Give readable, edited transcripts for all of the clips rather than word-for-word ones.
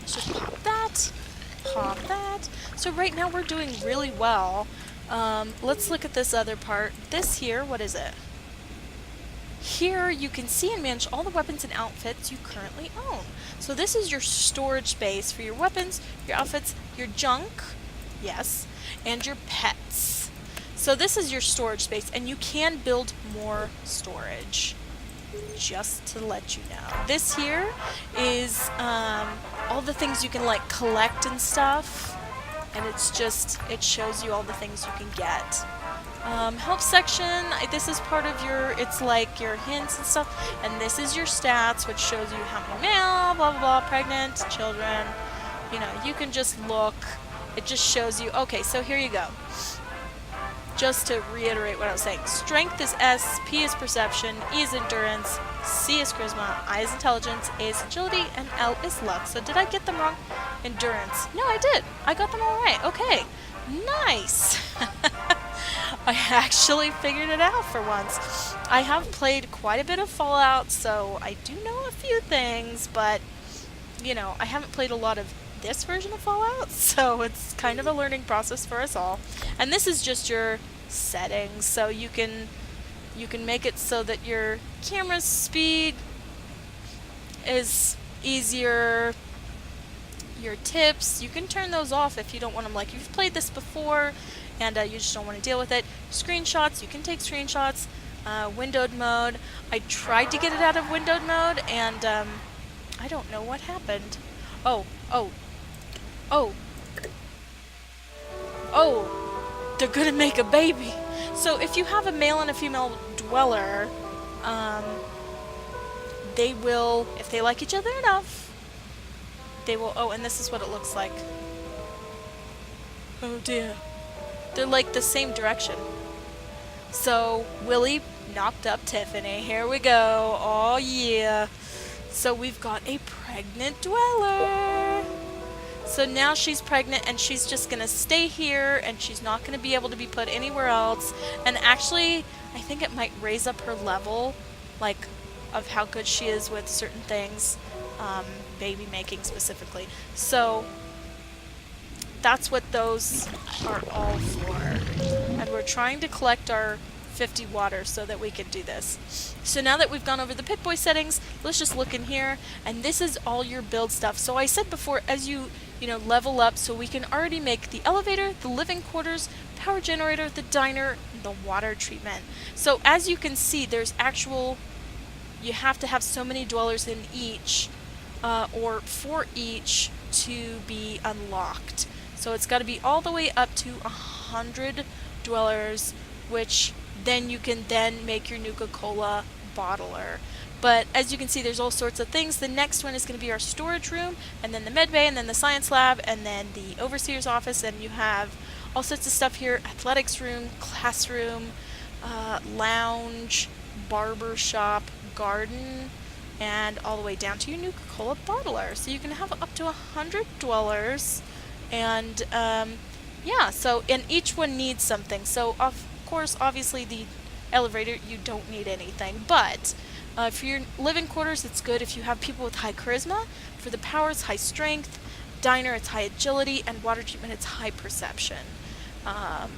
Let's just pop that. Pop that. So right now we're doing really well. Let's look at this other part. This here, what is it? Here you can see and manage all the weapons and outfits you currently own. So this is your storage space for your weapons, your outfits, your junk, yes, and your pets. So this is your storage space, and you can build more storage. Just to let you know. This here is all the things you can like collect and stuff, and it shows you all the things you can get. Help section, this is part of it's like your hints and stuff, and this is your stats, which shows you how many male, blah blah blah, pregnant, children, you know, you can just look, it just shows you, okay, so here you go. Just to reiterate what I was saying, strength is S, P is perception, E is endurance, C is charisma, I is intelligence, A is agility, and L is luck. So did I get them wrong? Endurance. No, I did. I got them all right. Okay. Nice. I actually figured it out for once. I have played quite a bit of Fallout, so I do know a few things, but, you know, I haven't played a lot of this version of Fallout, so it's kind of a learning process for us all. And this is just your settings, so you can make it so that your camera speed is easier. Your tips, you can turn those off if you don't want them, like you've played this before and you just don't want to deal with it. Screenshots, you can take screenshots. Windowed mode, I tried to get it out of windowed mode and I don't know what happened. Oh, they're gonna make a baby. So if you have a male and a female dweller, they will, if they like each other enough, they will, oh, and this is what it looks like. Oh dear. They're like the same direction. So Willie knocked up Tiffany. Here we go. Oh yeah. So we've got a pregnant dweller. So now she's pregnant and she's just gonna stay here and she's not gonna be able to be put anywhere else. And actually, I think it might raise up her level, like, of how good she is with certain things, baby making specifically. So that's what those are all for. And we're trying to collect our 50 water so that we can do this. So now that we've gone over the Pip-Boy settings, let's just look in here, and this is all your build stuff. So I said before, as you level up, so we can already make the elevator, the living quarters, power generator, the diner, the water treatment. So as you can see, there's you have to have so many dwellers in each, or for each to be unlocked. So it's got to be all the way up to 100 dwellers, which then you can then make your Nuka-Cola bottler. But as you can see, there's all sorts of things. The next one is going to be our storage room, and then the med bay, and then the science lab, and then the overseer's office, and you have all sorts of stuff here: athletics room, classroom, lounge, barber shop, garden, and all the way down to your Nuka-Cola bottler. So you can have up to 100 dwellers, and yeah, so, and each one needs something. So of course, obviously the elevator, you don't need anything, but for your living quarters, it's good if you have people with high charisma. For the power, it's high strength. Diner, it's high agility. And water treatment, it's high perception.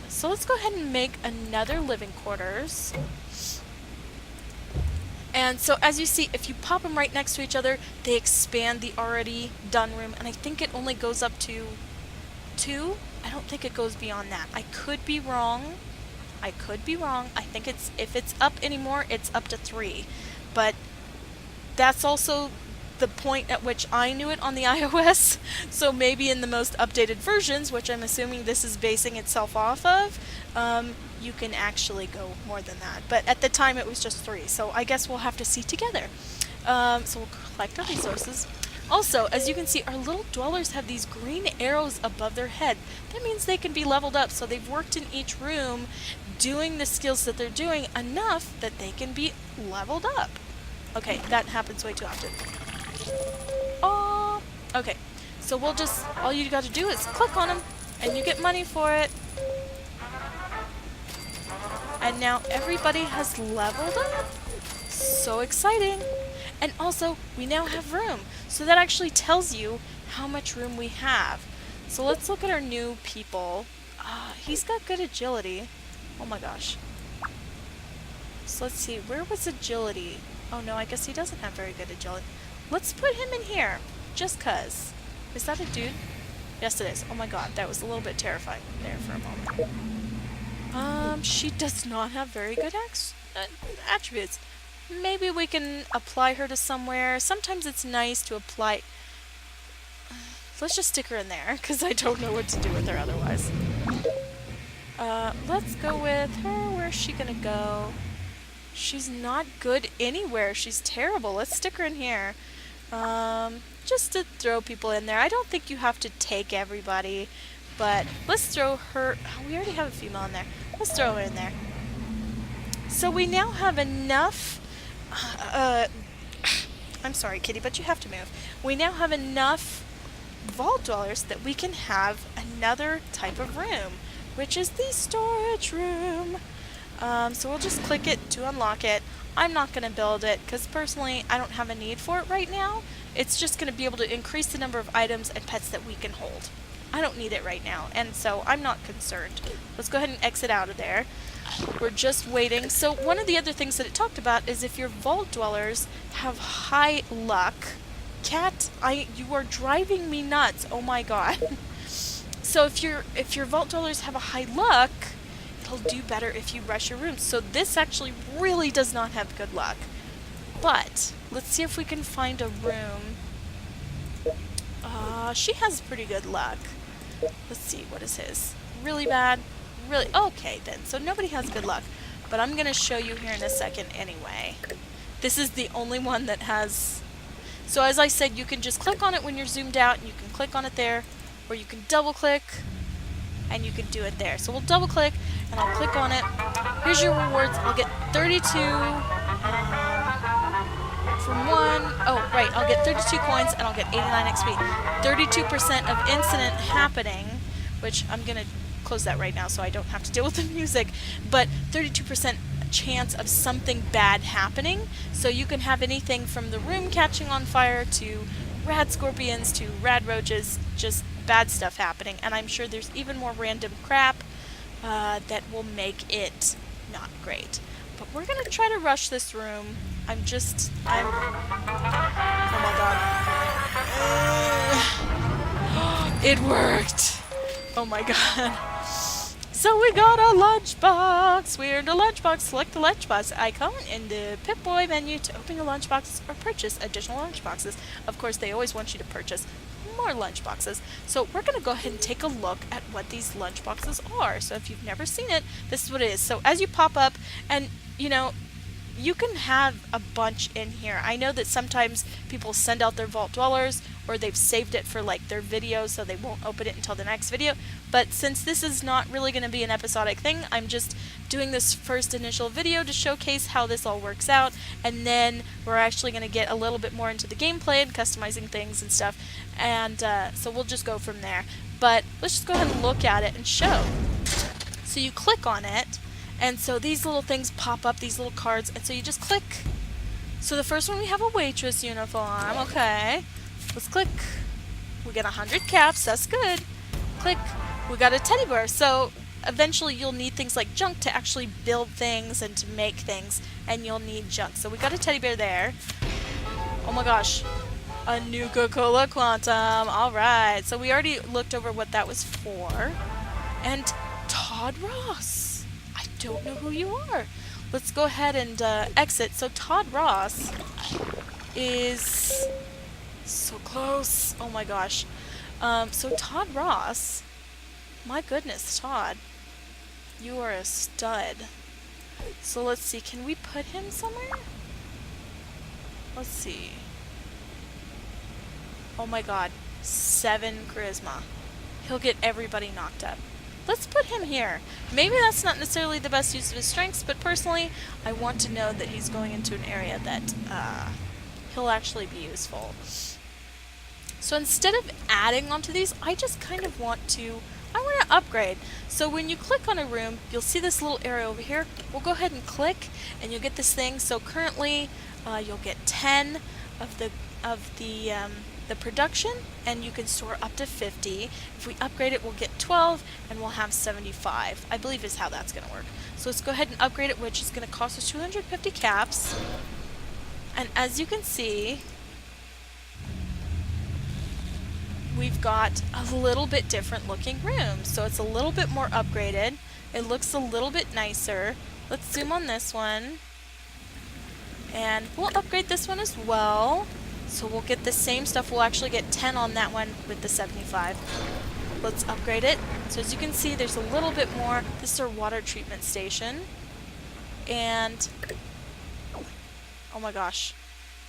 So let's go ahead and make another living quarters. And so as you see, if you pop them right next to each other, they expand the already done room. And I think it only goes up to 2. I don't think it goes beyond that. I could be wrong. I think if it's up anymore, it's up to 3. But that's also the point at which I knew it on the iOS. So maybe in the most updated versions, which I'm assuming this is basing itself off of, you can actually go more than that. But at the time it was just 3. So I guess we'll have to see together. So we'll collect our resources. Also, as you can see, our little dwellers have these green arrows above their head. That means they can be leveled up, so they've worked in each room doing the skills that they're doing enough that they can be leveled up. Okay, that happens way too often. Oh, okay. So we'll just, all you got to do is click on them, and you get money for it. And now everybody has leveled up. So exciting. And also, we now have room. So that actually tells you how much room we have. So let's look at our new people. He's got good agility. Oh my gosh. So let's see, where was agility? Oh no, I guess he doesn't have very good agility. Let's put him in here, just 'cause. Is that a dude? Yes it is. Oh my god, that was a little bit terrifying there for a moment. She does not have very good attributes. Maybe we can apply her to somewhere. Sometimes it's nice to apply... Let's just stick her in there, because I don't know what to do with her otherwise. Let's go with her. Where's she gonna go? She's not good anywhere. She's terrible. Let's stick her in here. Just to throw people in there. I don't think you have to take everybody, but let's throw her... Oh, we already have a female in there. Let's throw her in there. So we now have enough... I'm sorry, Kitty, but you have to move. We now have enough vault dwellers that we can have another type of room, which is the storage room. So we'll just click it to unlock it. I'm not going to build it because personally I don't have a need for it right now. It's just going to be able to increase the number of items and pets that we can hold. I don't need it right now, and so I'm not concerned. Let's go ahead and exit out of there. We're just waiting. So one of the other things that it talked about is if your vault dwellers have high luck. Cat, you are driving me nuts. Oh my god. So if your vault dwellers have a high luck, it'll do better if you rush your rooms. So this actually really does not have good luck. But let's see if we can find a room. She has pretty good luck. Let's see, what is his? Really bad? Really? Okay then. So nobody has good luck. But I'm going to show you here in a second anyway. This is the only one that has... So as I said, you can just click on it when you're zoomed out, and you can click on it there, or you can double click, and you can do it there. So we'll double click, and I'll click on it. Here's your rewards. I'll get 32 from one. Oh, right. I'll get 32 coins, and I'll get 89 XP. 32% of incident happening, which I'm going to close that right now so I don't have to deal with the music, but 32% chance of something bad happening. So you can have anything from the room catching on fire to rad scorpions to rad roaches, just bad stuff happening. And I'm sure there's even more random crap that will make it not great. But we're gonna try to rush this room. Oh my god. It worked! Oh my god. So we got a lunchbox. We're in the lunchbox. Select the lunchbox icon in the Pip-Boy menu to open your lunchbox or purchase additional lunchboxes. Of course, they always want you to purchase more lunchboxes. So we're going to go ahead and take a look at what these lunchboxes are. So if you've never seen it, this is what it is. So as you pop up, and you know, you can have a bunch in here. I know that sometimes people send out their vault dwellers, or they've saved it for like their videos so they won't open it until the next video. But since this is not really going to be an episodic thing, I'm just doing this first initial video to showcase how this all works out, and then we're actually going to get a little bit more into the gameplay and customizing things and stuff, and so we'll just go from there. But let's just go ahead and look at it and show. So you click on it, and so these little things pop up, these little cards, and so you just click. So the first one, we have a waitress uniform. Okay, let's click. We get 100 caps, that's good. Click. We got a teddy bear. So eventually you'll need things like junk to actually build things and to make things, and you'll need junk. So we got a teddy bear there. Oh my gosh. A Nuka-Cola Quantum. Alright, so we already looked over what that was for. And Todd Ross. I don't know who you are. Let's go ahead and exit. So Todd Ross is so close. Oh my gosh. So Todd Ross, my goodness, Todd, you are a stud. So let's see, can we put him somewhere? Let's see. Oh my god, 7 charisma. He'll get everybody knocked up. Let's put him here. Maybe that's not necessarily the best use of his strengths, but personally, I want to know that he's going into an area that he'll actually be useful. So instead of adding onto these, I just kind of want to upgrade. So when you click on a room, you'll see this little arrow over here. We'll go ahead and click, and you'll get this thing. So currently, you'll get 10 of the the production, and you can store up to 50. If we upgrade it, we'll get 12, and we'll have 75. I believe is how that's going to work. So let's go ahead and upgrade it, which is going to cost us 250 caps. And as you can see, we've got a little bit different looking room. So it's a little bit more upgraded. It looks a little bit nicer. Let's zoom on this one. And we'll upgrade this one as well. So we'll get the same stuff. We'll actually get 10 on that one with the 75. Let's upgrade it. So as you can see, there's a little bit more. This is our water treatment station. And oh my gosh.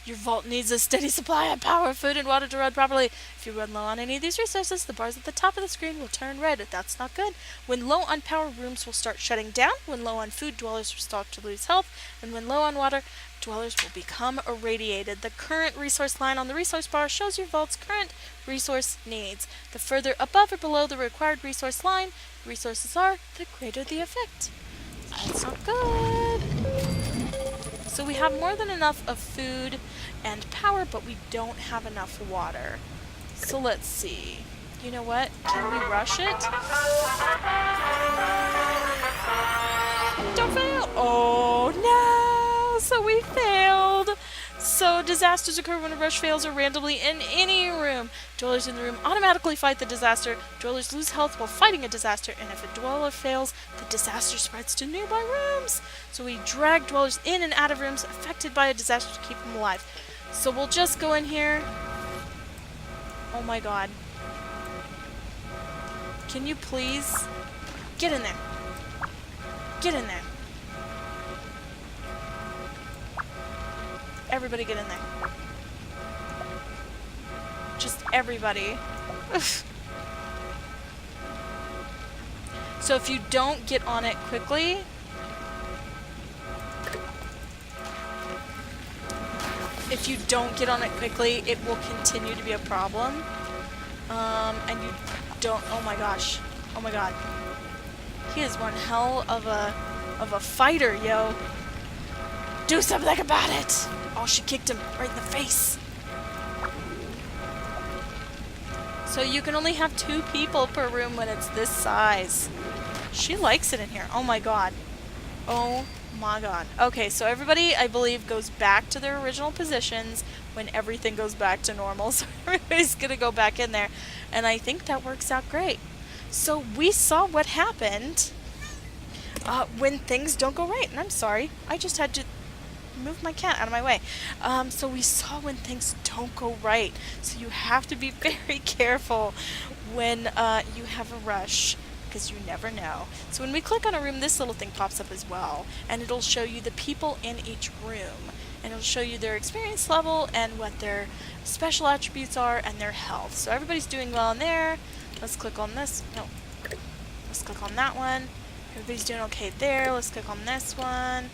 Your vault needs a steady supply of power, food, and water to run properly. If you run low on any of these resources, the bars at the top of the screen will turn red. That's not good. When low on power, rooms will start shutting down. When low on food, dwellers will start to lose health. And when low on water, dwellers will become irradiated. The current resource line on the resource bar shows your vault's current resource needs. The further above or below the required resource line resources are, the greater the effect. That's not good. So we have more than enough of food and power, but we don't have enough water. So let's see. You know what? Can we rush it? Don't fail! Oh no! So we failed! So disasters occur when a rush fails or randomly in any room. Dwellers in the room automatically fight the disaster. Dwellers lose health while fighting a disaster, and if a dweller fails, the disaster spreads to nearby rooms. So we drag dwellers in and out of rooms affected by a disaster to keep them alive. So we'll just go in here. Oh my god. Can you please get in there? Get in there. Everybody get in there. Just everybody. So if you don't get on it quickly, it will continue to be a problem. And you don't, oh my gosh. Oh my god. He is one hell of a fighter, yo. Do something about it! Oh, she kicked him right in the face. So you can only have 2 people per room when it's this size. She likes it in here. Oh my god. Oh my god. Okay, so everybody, I believe, goes back to their original positions when everything goes back to normal. So everybody's gonna go back in there. And I think that works out great. So we saw what happened when things don't go right. And I'm sorry. I just had to move my cat out of my way. So we saw when things don't go right. So you have to be very careful when you have a rush, because you never know. So when we click on a room, this little thing pops up as well, and it'll show you the people in each room, and it'll show you their experience level and what their special attributes are and their health. So everybody's doing well in there. Let's click on this. No. Let's click on that one. Everybody's doing okay there. Let's click on this one.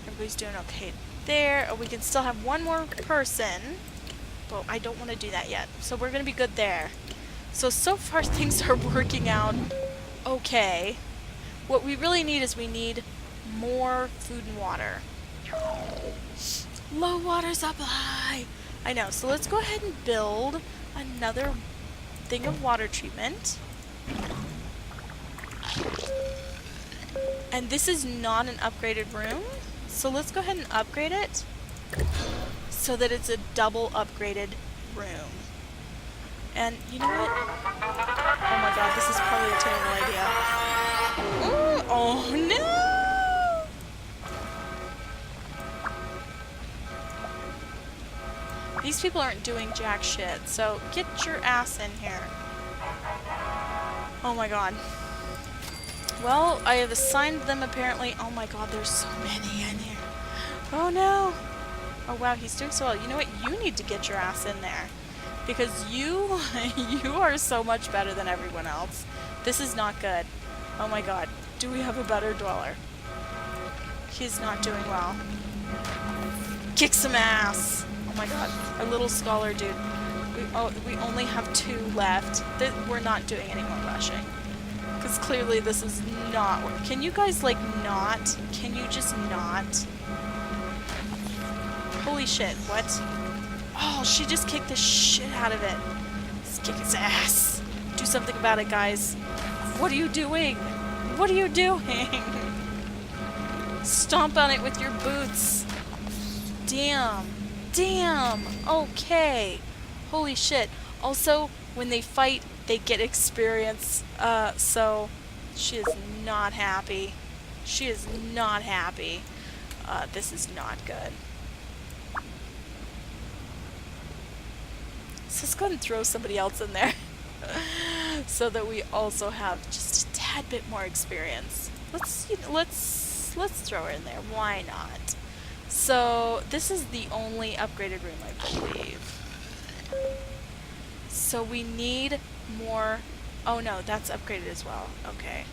Everybody's doing okay there. Oh, we can still have one more person, but I don't want to do that yet. So we're going to be good there. So far things are working out okay. What we really need is we need more food and water. Low water supply! I know, so let's go ahead and build another thing of water treatment. And this is not an upgraded room. So let's go ahead and upgrade it so that it's a double upgraded room. And you know what? Oh my god, this is probably a terrible idea. Ooh, oh no! These people aren't doing jack shit, so get your ass in here. Oh my god. Well, I have assigned them apparently. Oh my god, there's so many in here. Oh no. Oh wow, he's doing so well. You know what? You need to get your ass in there. Because you are so much better than everyone else. This is not good. Oh my god. Do we have a better dweller? He's not doing well. Kick some ass. Oh my god. Our little scholar dude. We only have 2 left. We're not doing any more rushing. Because clearly this is not... Can you guys, like, not? Can you just not? Holy shit, what? Oh, she just kicked the shit out of it. Let's kick its ass. Do something about it, guys. What are you doing? What are you doing? Stomp on it with your boots. Damn. Damn. Okay. Holy shit. Also, when they fight, they get experience. So she is not happy. She is not happy. This is not good. So let's go ahead and throw somebody else in there. So that we also have just a tad bit more experience. Let's throw her in there. Why not? So this is the only upgraded room, I believe. So we need more. Oh no, that's upgraded as well. Okay.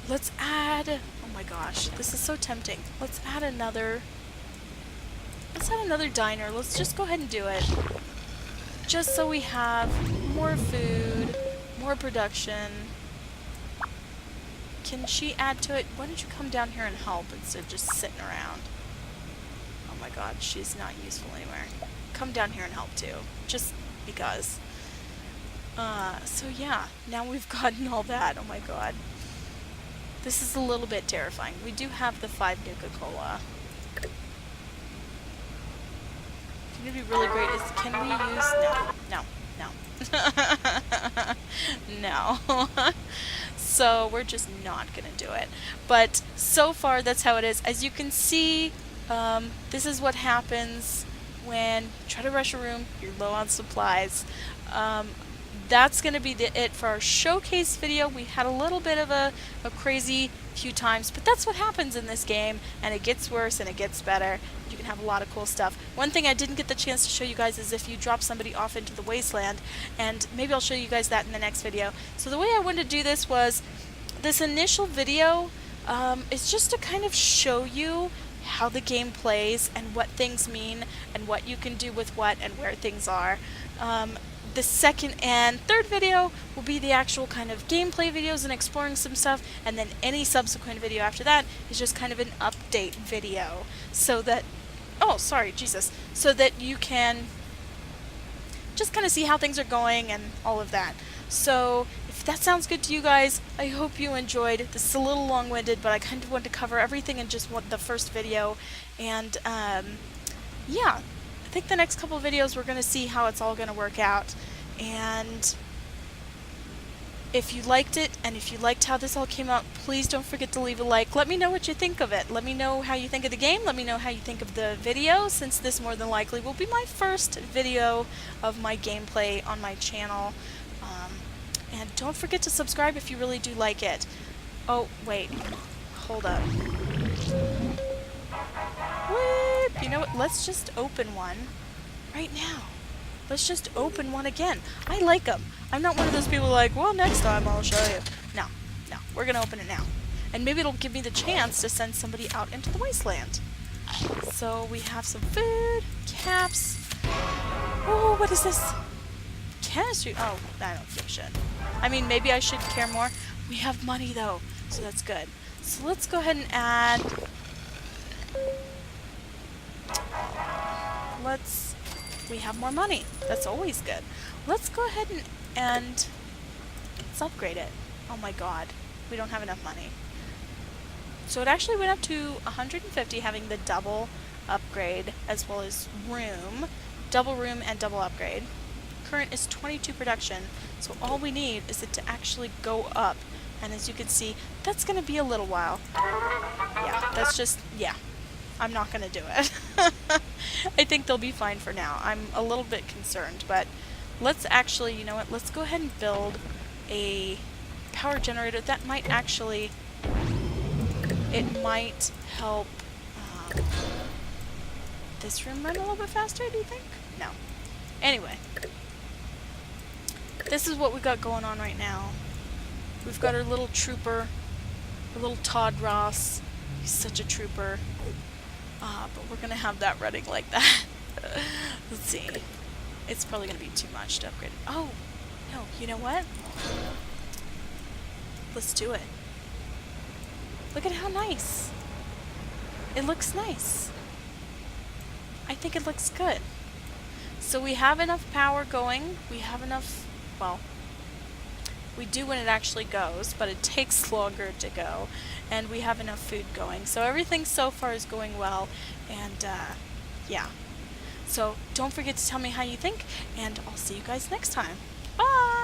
Let's add. Oh my gosh, this is so tempting. Let's add another. Let's add another diner. Let's just go ahead and do it. Just so we have more food, more production. Can she add to it? Why don't you come down here and help instead of just sitting around? Oh my god, she's not useful anywhere. Come down here and help too. Just because. So yeah, now we've gotten all that. Oh my god. This is a little bit terrifying. We do have the 5 Nuka-Cola. It'd be really great is, can we use, no. So we're just not gonna do it. But so far that's how it is. As you can see, this is what happens when you try to rush a room, you're low on supplies. That's gonna be it for our showcase video. We had a little bit of a crazy few times, but that's what happens in this game, and it gets worse and it gets better. You can have a lot of cool stuff. One thing I didn't get the chance to show you guys is if you drop somebody off into the wasteland, and maybe I'll show you guys that in the next video. So the way I wanted to do this was, this initial video is just to kind of show you how the game plays and what things mean and what you can do with what and where things are. The second and third video will be the actual kind of gameplay videos and exploring some stuff, and then any subsequent video after that is just kind of an update video, so that, oh sorry, Jesus, so that you can just kind of see how things are going and all of that. So if that sounds good to you guys, I hope you enjoyed. This is a little long-winded, but I kind of wanted to cover everything in just the first video, and yeah. I think the next couple of videos we're going to see how it's all going to work out. And if you liked it, and if you liked how this all came out, please don't forget to leave a like. Let me know what you think of it. Let me know how you think of the game. Let me know how you think of the video, since this more than likely will be my first video of my gameplay on my channel. And don't forget to subscribe if you really do like it. Oh, wait. Hold up. You know what? Let's just open one right now. Let's just open one again. I like them. I'm not one of those people like, well, next time I'll show you. No, we're going to open it now. And maybe it'll give me the chance to send somebody out into the wasteland. So we have some food, caps. Oh, what is this? Chemistry. Oh, I don't give a shit. I mean, maybe I should care more. We have money, though, so that's good. So let's go ahead and add... we have more money. That's always good. Let's go ahead and let's upgrade it. Oh my god, we don't have enough money. So it actually went up to 150, having the double upgrade as well as room, double room and double upgrade. Current is 22 production, so all we need is it to actually go up. And as you can see, that's going to be a little while. Yeah, that's just, yeah. I'm not going to do it. I think they'll be fine for now. I'm a little bit concerned, but let's actually, you know what, let's go ahead and build a power generator. That might actually, it might help this room run a little bit faster, do you think? No. Anyway, this is what we've got going on right now. We've got our little trooper, our little Todd Ross. He's such a trooper. But we're going to have that running like that. Let's see. It's probably going to be too much to upgrade it. Oh, no, you know what? Let's do it. Look at how nice. It looks nice. I think it looks good. So we have enough power going. We have enough, well, we do when it actually goes, but it takes longer to go. And we have enough food going. So everything so far is going well. And yeah. So don't forget to tell me how you think, and I'll see you guys next time. Bye!